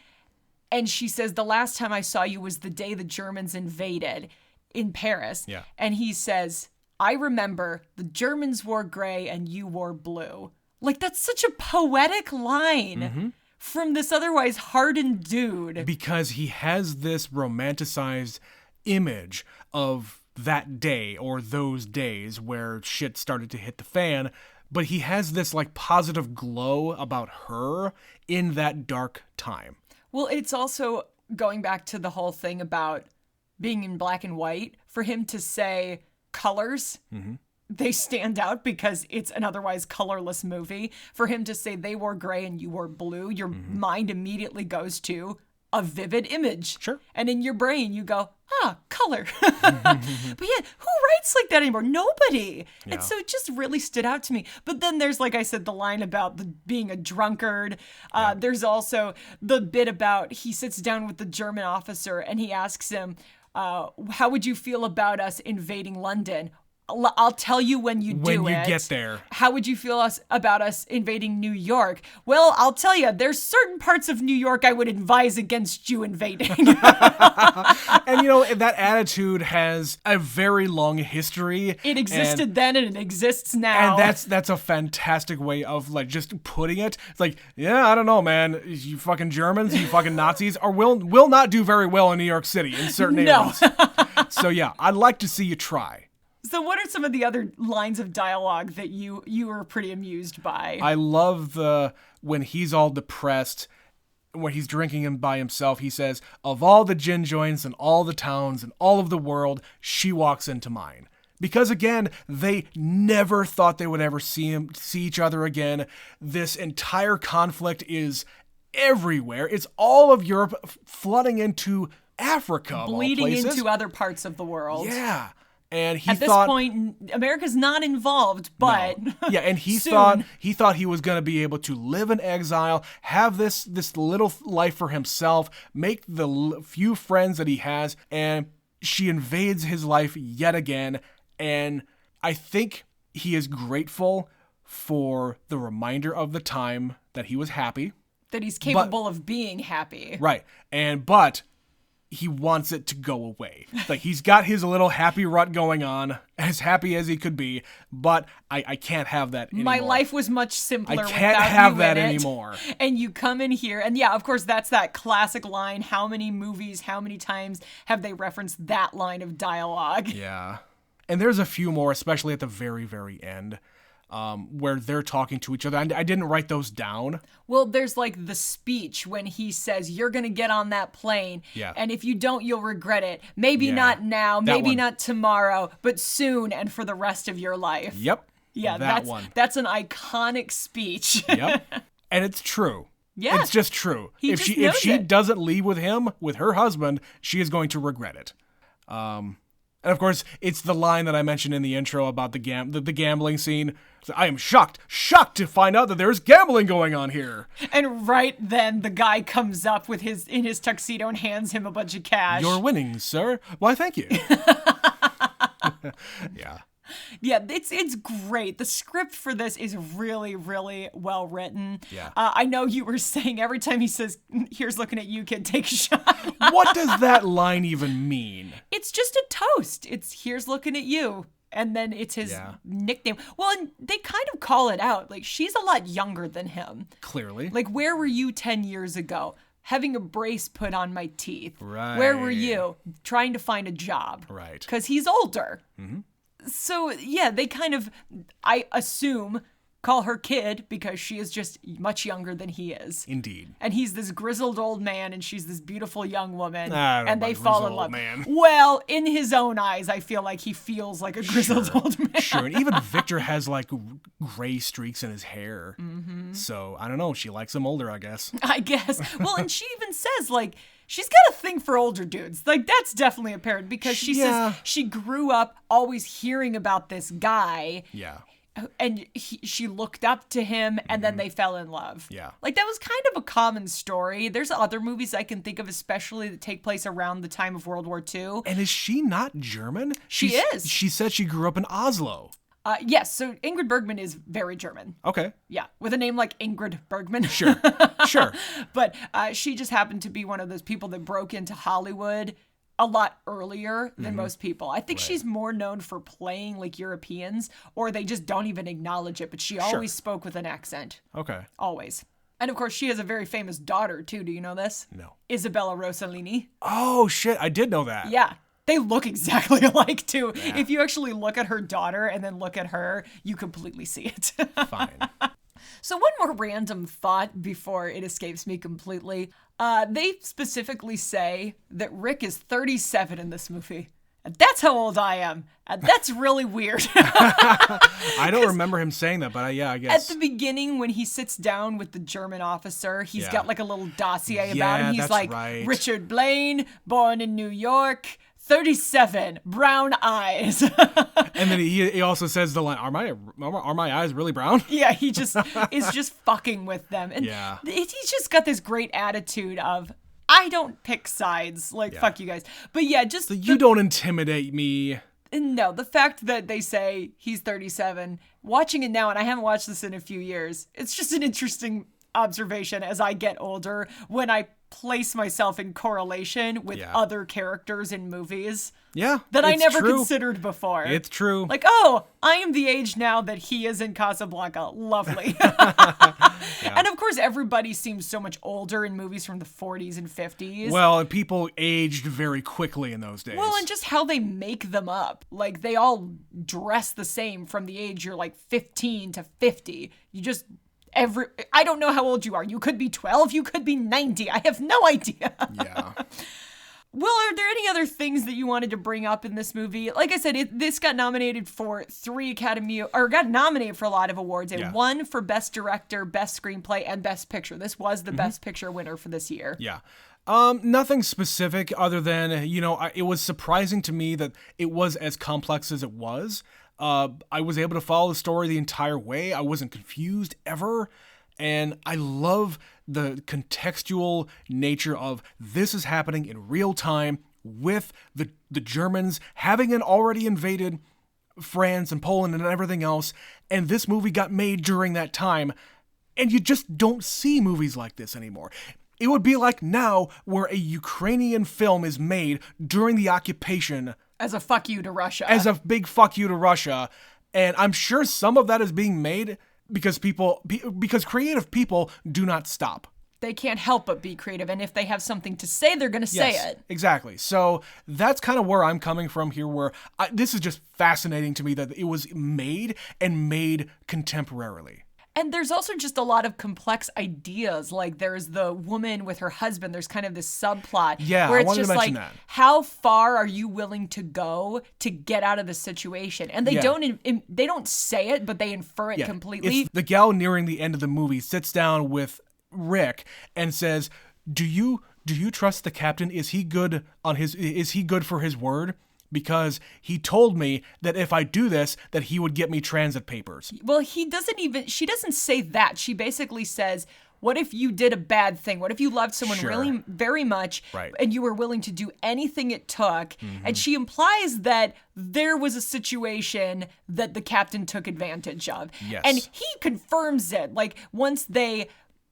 And she says, the last time I saw you was the day the Germans invaded in Paris. Yeah. And he says, I remember the Germans wore gray and you wore blue. That's such a poetic line from this otherwise hardened dude. Because he has this romanticized image of that day or those days where shit started to hit the fan. But he has this positive glow about her in that dark time. Well, it's also going back to the whole thing about being in black and white. For him to say colors, they stand out because it's an otherwise colorless movie. For him to say they wore gray and you wore blue, your mind immediately goes to a vivid image. Sure. And in your brain, you go, color. But yeah, who writes like that anymore? Nobody. Yeah. And so it just really stood out to me. But then there's, like I said, the line about being a drunkard. There's also the bit about he sits down with the German officer and he asks him, how would you feel about us invading London? I'll tell you when you do it. When you get there. How would you feel about us invading New York? Well, I'll tell you, there's certain parts of New York I would advise against you invading. And, that attitude has a very long history. It existed then and it exists now. And that's a fantastic way of, just putting it. It's I don't know, man. You fucking Germans, you fucking Nazis will not do very well in New York City in certain areas. So, yeah, I'd like to see you try. So what are some of the other lines of dialogue that you were pretty amused by? I love when he's all depressed, when he's drinking by himself, he says, of all the gin joints and all the towns and all of the world, she walks into mine. Because again, they never thought they would ever see each other again. This entire conflict is everywhere. It's all of Europe flooding into Africa, bleeding into other parts of the world. Yeah. And at this point, America's not involved, but no. Yeah, and he thought he was going to be able to live in exile, have this little life for himself, make the few friends that he has, and she invades his life yet again. And I think he is grateful for the reminder of the time that he was happy. That he's capable of being happy. Right. But he wants it to go away. Like, he's got his little happy rut going on, as happy as he could be, but I can't have that anymore. My life was much simpler without you in it. I can't have that anymore. And you come in here, and yeah, of course, that's that classic line. How many movies, how many times have they referenced that line of dialogue? Yeah. And there's a few more, especially at the very, very end. Where they're talking to each other. I didn't write those down. Well, there's like the speech when he says, you're going to get on that plane. Yeah. And if you don't, you'll regret it. Maybe not now, maybe not tomorrow, but soon and for the rest of your life. Yep. Yeah, that's an iconic speech. Yep. And it's true. Yeah. It's just true. If she doesn't leave with him, with her husband, she is going to regret it. And of course, it's the line that I mentioned in the intro about the gambling scene. So I am shocked to find out that there's gambling going on here. And right then, the guy comes up with in his tuxedo and hands him a bunch of cash. You're winning, sir. Why, thank you. Yeah. Yeah, it's great. The script for this is really, really well written. Yeah. I know you were saying every time he says, here's looking at you, kid, take a shot. What does that line even mean? It's just a toast. It's here's looking at you. And then it's his nickname. Well, and they kind of call it out. Like, she's a lot younger than him. Clearly. Like, where were you 10 years ago? Having a brace put on my teeth. Right. Where were you? Trying to find a job. Right. Because he's older. Mm-hmm. So, yeah, they kind of, I assume, call her kid because she is just much younger than he is. Indeed. And he's this grizzled old man and she's this beautiful young woman. And they fall in love. Man. Well, in his own eyes, I feel like he feels like a grizzled old man. Sure. And even Victor has like gray streaks in his hair. Mm-hmm. So, I don't know. She likes him older, I guess. I guess. Well, and she even says, like, she's got a thing for older dudes. Like, that's definitely apparent because she says she grew up always hearing about this guy. Yeah. And she looked up to him, and then they fell in love. Yeah. Like, that was kind of a common story. There's other movies I can think of, especially that take place around the time of World War II. And is she not German? She is. She said she grew up in Oslo. Yes, so Ingrid Bergman is very German. Okay. Yeah, with a name like Ingrid Bergman. Sure. But she just happened to be one of those people that broke into Hollywood a lot earlier than most people. I think she's more known for playing like Europeans, or they just don't even acknowledge it, but she always spoke with an accent. Okay. Always. And of course, she has a very famous daughter, too. Do you know this? No. Isabella Rossellini. Oh, shit. I did know that. Yeah. They look exactly alike, too. Yeah. If you actually look at her daughter and then look at her, you completely see it. Fine. So one more random thought before it escapes me completely. They specifically say that Rick is 37 in this movie. And that's how old I am. And that's really weird. I don't remember him saying that, but I guess. At the beginning, when he sits down with the German officer, he's got like a little dossier about him. He's like, Richard Blaine, born in New York, 37, brown eyes. And then he also says the line, are my eyes really brown? Yeah, he just is just fucking with them. And he's just got this great attitude of, I don't pick sides. Like, fuck you guys. But yeah, just... So you don't intimidate me. No, the fact that they say he's 37, watching it now, and I haven't watched this in a few years, it's just an interesting observation as I get older when I place myself in correlation with other characters in movies. Yeah, that I never considered before. It's true. Like, oh, I am the age now that he is in Casablanca. Lovely. And of course, everybody seems so much older in movies from the 40s and 50s. Well, and people aged very quickly in those days. Well, and just how they make them up. Like, they all dress the same from the age you're like 15 to 50. You just... I don't know how old you are. You could be 12. You could be 90. I have no idea. Yeah. Will, are there any other things that you wanted to bring up in this movie? Like I said, this got nominated for got nominated for a lot of awards. It won for Best Director, Best Screenplay, and Best Picture. This was the Best Picture winner for this year. Yeah. Nothing specific other than, it was surprising to me that it was as complex as it was. I was able to follow the story the entire way. I wasn't confused ever. And I love the contextual nature of this is happening in real time with the Germans having already invaded France and Poland and everything else. And this movie got made during that time. And you just don't see movies like this anymore. It would be like now where a Ukrainian film is made during the occupation. As a fuck you to Russia. As a big fuck you to Russia. And I'm sure some of that is being made because creative people do not stop. They can't help but be creative. And if they have something to say, they're going to say it. Exactly. So that's kind of where I'm coming from here, where this is just fascinating to me that it was made and made contemporarily. And there's also just a lot of complex ideas. Like there's the woman with her husband. There's kind of this subplot. Yeah, where it's I wanted just to mention like, that. how far are you willing to go to get out of the situation? And they don't say it, but they infer it completely. It's the gal nearing the end of the movie sits down with Rick and says, "Do you trust the captain? Is he good for his word? Because he told me that if I do this, that he would get me transit papers." Well, she doesn't say that. She basically says, what if you did a bad thing? What if you loved someone really very much and you were willing to do anything it took? Mm-hmm. And she implies that there was a situation that the captain took advantage of. Yes. And he confirms it. Like once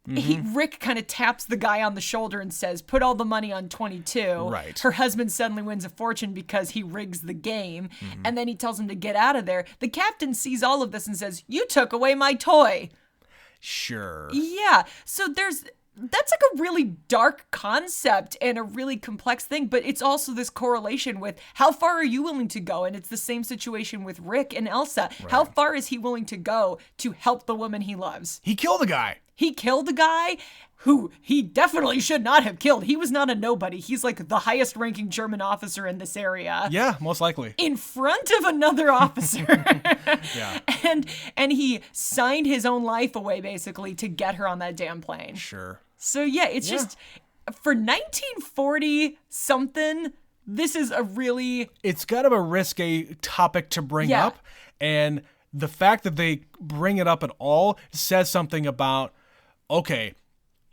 Rick kind of taps the guy on the shoulder and says, put all the money on 22. Right. Her husband suddenly wins a fortune because he rigs the game. Mm-hmm. And then he tells him to get out of there. The captain sees all of this and says, you took away my toy. Sure. Yeah. So that's like a really dark concept and a really complex thing, but it's also this correlation with how far are you willing to go? And it's the same situation with Rick and Elsa. Right. How far is he willing to go to help the woman he loves? He killed a guy. He killed a guy who he definitely should not have killed. He was not a nobody. He's like the highest ranking German officer in this area. Yeah, most likely. In front of another officer. Yeah. And he signed his own life away basically to get her on that damn plane. Sure. So yeah, it's just for 1940 something, this is a really... It's kind of a risque topic to bring up. And the fact that they bring it up at all says something about, okay,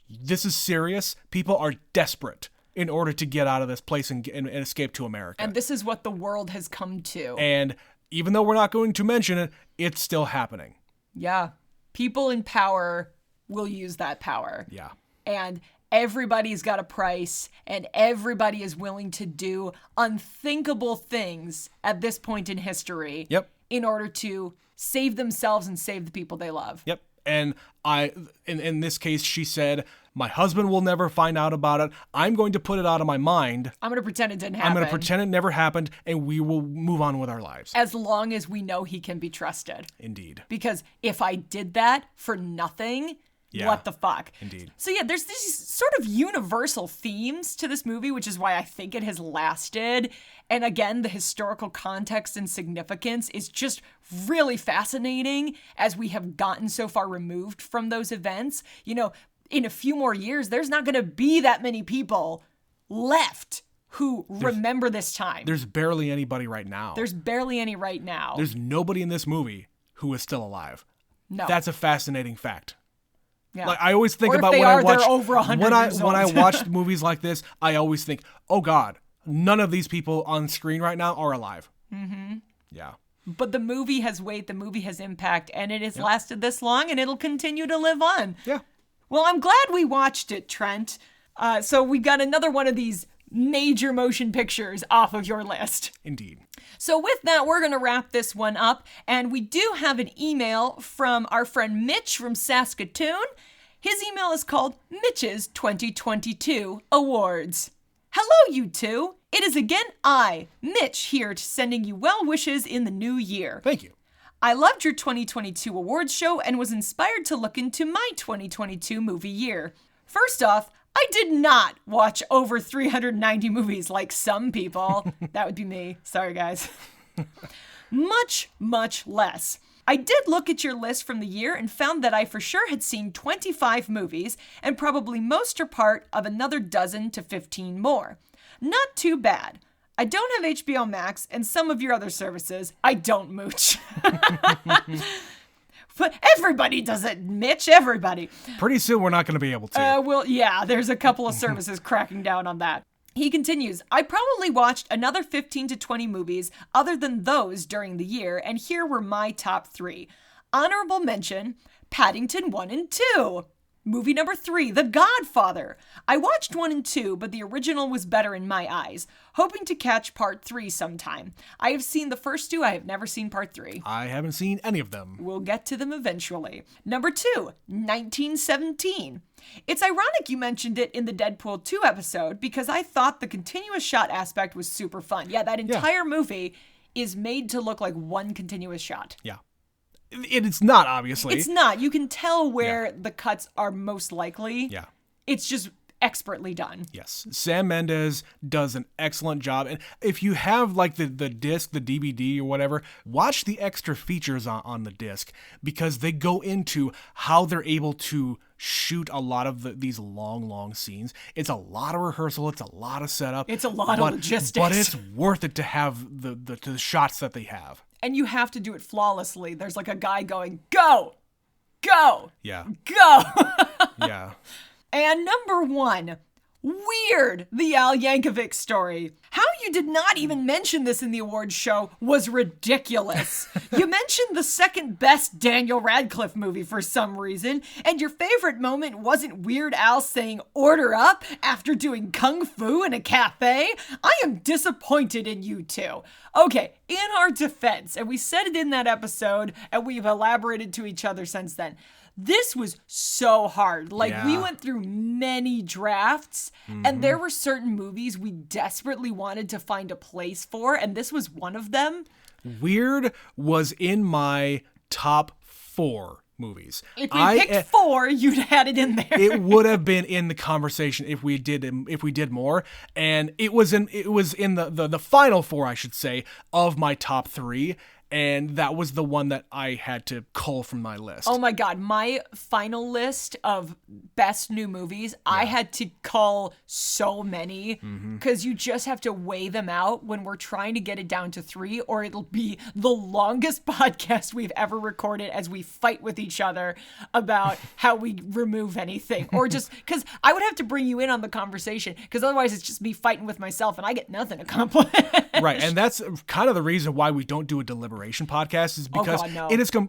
this is serious. People are desperate in order to get out of this place and escape to America. And this is what the world has come to. And even though we're not going to mention it, it's still happening. Yeah. People in power will use that power. Yeah. And everybody's got a price, and everybody is willing to do unthinkable things at this point in history. Yep. In order to save themselves and save the people they love. Yep. And in this case, she said, my husband will never find out about it. I'm going to put it out of my mind. I'm going to pretend it didn't happen. I'm going to pretend it never happened, and we will move on with our lives. As long as we know he can be trusted. Indeed. Because if I did that for nothing... Yeah, what the fuck? Indeed. So yeah, there's these sort of universal themes to this movie, which is why I think it has lasted. And again, the historical context and significance is just really fascinating as we have gotten so far removed from those events. You know, in a few more years, there's not going to be that many people left who remember this time. There's barely anybody right now. There's barely any right now. There's nobody in this movie who is still alive. No. That's a fascinating fact. Yeah. Like I always think about when I watch movies like this, I always think, oh God, none of these people on screen right now are alive. Mm-hmm. Yeah. But the movie has weight, the movie has impact, and it has lasted this long, and it'll continue to live on. Yeah. Well, I'm glad we watched it, Trent. So we got another one of these major motion pictures off of your list. Indeed. So with that, we're going to wrap this one up. And we do have an email from our friend Mitch from Saskatoon. His email is called Mitch's 2022 Awards. Hello, you two. It is again I, Mitch, here sending you well wishes in the new year. Thank you. I loved your 2022 awards show and was inspired to look into my 2022 movie year. First off, I did not watch over 390 movies like some people. That would be me. Sorry, guys. Much, much less. I did look at your list from the year and found that I for sure had seen 25 movies and probably most are part of another dozen to 15 more. Not too bad. I don't have HBO Max and some of your other services. I don't mooch. But everybody does it, Mitch, everybody. Pretty soon we're not going to be able to. Well, yeah, there's a couple of services cracking down on that. He continues, I probably watched another 15 to 20 movies other than those during the year, and here were my top 3. Honorable mention, Paddington 1 and 2. Movie number 3, The Godfather. I watched 1 and 2, but the original was better in my eyes. Hoping to catch part 3 sometime. I have seen the first 2, I have never seen part 3. I haven't seen any of them. We'll get to them eventually. Number 2, 1917. It's ironic you mentioned it in the Deadpool 2 episode because I thought the continuous shot aspect was super fun. Yeah, that entire movie is made to look like one continuous shot. Yeah. It's not, obviously. It's not. You can tell where the cuts are most likely. Yeah. It's just expertly done. Yes. Sam Mendes does an excellent job. And if you have like the disc, the DVD or whatever, watch the extra features on the disc because they go into how they're able to shoot a lot of these long scenes. It's a lot of rehearsal. It's a lot of setup. It's a lot of logistics. But it's worth it to have the shots that they have. And you have to do it flawlessly. There's like a guy going, go, go, yeah, go. Yeah. And number 1, Weird, the Al Yankovic story. How you did not even mention this in the awards show was ridiculous. You mentioned the second best Daniel Radcliffe movie for some reason, and your favorite moment wasn't Weird Al saying order up after doing kung fu in a cafe? I am disappointed in you two. Okay, in our defense, and we said it in that episode, and we've elaborated to each other since then, this was so hard. We went through many drafts, and there were certain movies we desperately wanted to find a place for, and this was one of them. Weird was in my top 4 movies. If we picked 4, you'd had it in there. It would have been in the conversation if we did more, and it was in the final 4, I should say, of my top 3. And that was the one that I had to cull from my list. Oh my God. My final list of best new movies, I had to cull so many because you just have to weigh them out when we're trying to get it down to 3, or it'll be the longest podcast we've ever recorded as we fight with each other about how we remove anything. Or just because I would have to bring you in on the conversation because otherwise it's just me fighting with myself and I get nothing accomplished. Right. And that's kind of the reason why we don't do a deliberation podcast is because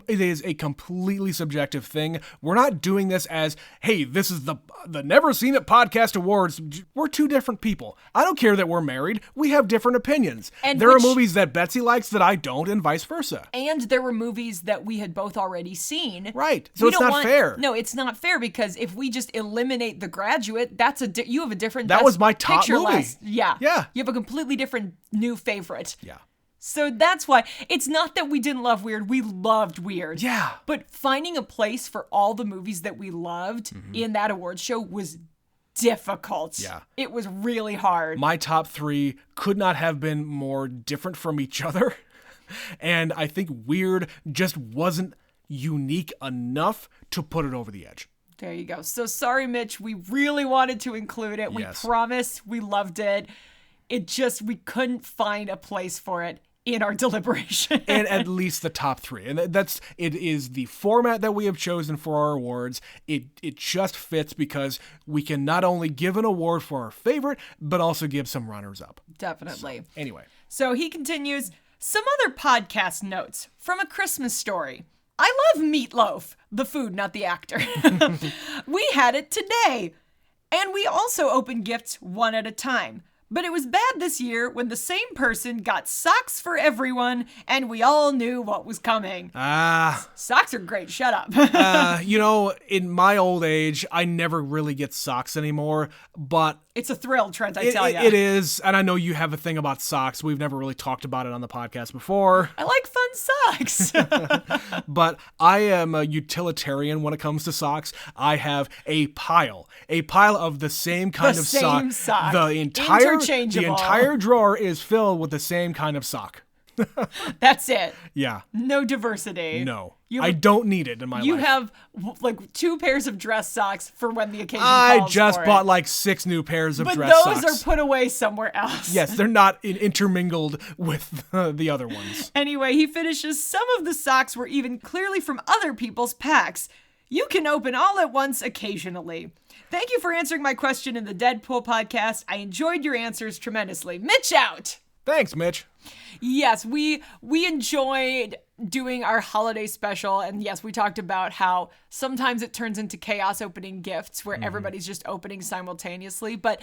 it is a completely subjective thing. We're not doing this as, hey, this is the Never Seen It Podcast Awards. We're 2 different people. I don't care that we're married. We have different opinions. And there are movies that Betsy likes that I don't, and vice versa. And there were movies that we had both already seen. Right. So it's not fair. No, it's not fair because if we just eliminate The Graduate, you have a different. That was my top movie. List. Yeah. Yeah. You have a completely different new favorite. Yeah. So that's why it's not that we didn't love Weird. We loved Weird. Yeah. But finding a place for all the movies that we loved in that awards show was difficult. Yeah. It was really hard. My top 3 could not have been more different from each other. And I think Weird just wasn't unique enough to put it over the edge. There you go. So sorry, Mitch. We really wanted to include it. Yes. We promised we loved it. We couldn't find a place for it in our deliberation. And at least the top 3. And it is the format that we have chosen for our awards. It just fits because we can not only give an award for our favorite, but also give some runners up. Definitely. So, anyway. So he continues, some other podcast notes from A Christmas Story. I love meatloaf, the food, not the actor. We had it today. And we also opened gifts one at a time. But it was bad this year when the same person got socks for everyone and we all knew what was coming. Socks are great. Shut up. In my old age, I never really get socks anymore, but it's a thrill, Trent, I tell you. It is, and I know you have a thing about socks. We've never really talked about it on the podcast before. I like fun socks. But I am a utilitarian when it comes to socks. I have a pile of the same kind of sock. The entire drawer is filled with the same kind of sock. That's it. Yeah. No diversity. No. I don't need it in my life. You have like 2 pairs of dress socks for when the occasion calls for it. I just bought like 6 new pairs of dress socks. But those are put away somewhere else. Yes, they're not intermingled with the other ones. Anyway, he finishes, some of the socks were even clearly from other people's packs. You can open all at once occasionally. Thank you for answering my question in the Deadpool podcast. I enjoyed your answers tremendously. Mitch out! Thanks, Mitch. Yes, we enjoyed doing our holiday special, and yes, we talked about how sometimes it turns into chaos opening gifts where everybody's just opening simultaneously. But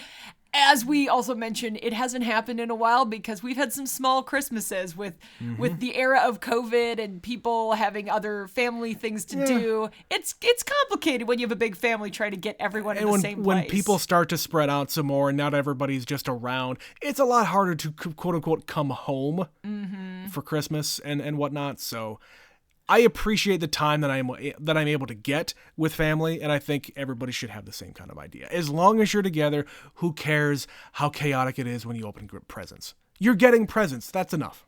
as we also mentioned, it hasn't happened in a while because we've had some small Christmases with the era of COVID and people having other family things to do. It's complicated when you have a big family trying to get everyone in the same place. When people start to spread out some more and not everybody's just around, it's a lot harder to quote unquote come home for Christmas and whatnot. So I appreciate the time that I'm able to get with family, and I think everybody should have the same kind of idea. As long as you're together, who cares how chaotic it is when you open presents? You're getting presents. That's enough.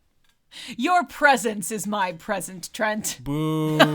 Your presence is my present, Trent. Boo. But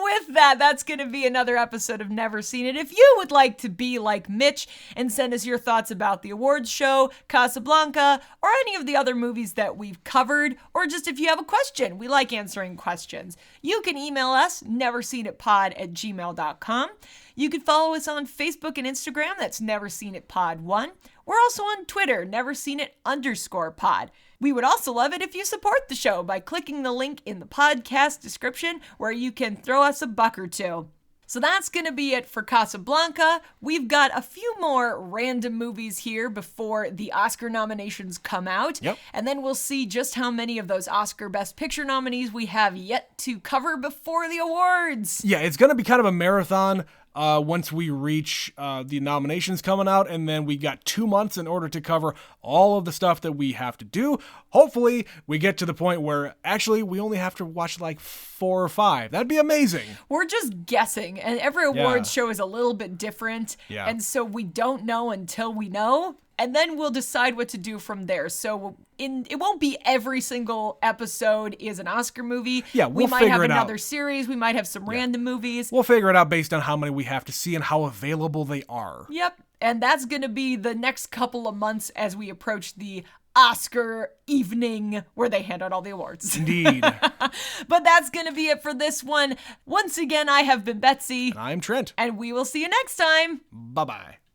with that, that's going to be another episode of Never Seen It. If you would like to be like Mitch and send us your thoughts about the awards show, Casablanca, or any of the other movies that we've covered, or just if you have a question, we like answering questions, you can email us, neverseenitpod@gmail.com. You can follow us on Facebook and Instagram. That's NeverSeenItPod1. We're also on Twitter, NeverSeenIt_pod. We would also love it if you support the show by clicking the link in the podcast description where you can throw us a buck or two. So that's going to be it for Casablanca. We've got a few more random movies here before the Oscar nominations come out. Yep. And then we'll see just how many of those Oscar Best Picture nominees we have yet to cover before the awards. Yeah, it's going to be kind of a marathon once we reach the nominations coming out, and then we got 2 months in order to cover all of the stuff that we have to do. Hopefully, we get to the point where actually we only have to watch like 4 or 5. That'd be amazing. We're just guessing, and every awards show is a little bit different, and so we don't know until we know. And then we'll decide what to do from there. So it won't be every single episode is an Oscar movie. Yeah, we might have another series. We might have some random movies. We'll figure it out based on how many we have to see and how available they are. Yep. And that's going to be the next couple of months as we approach the Oscar evening where they hand out all the awards. Indeed. But that's going to be it for this one. Once again, I have been Betsy. And I'm Trent. And we will see you next time. Bye-bye.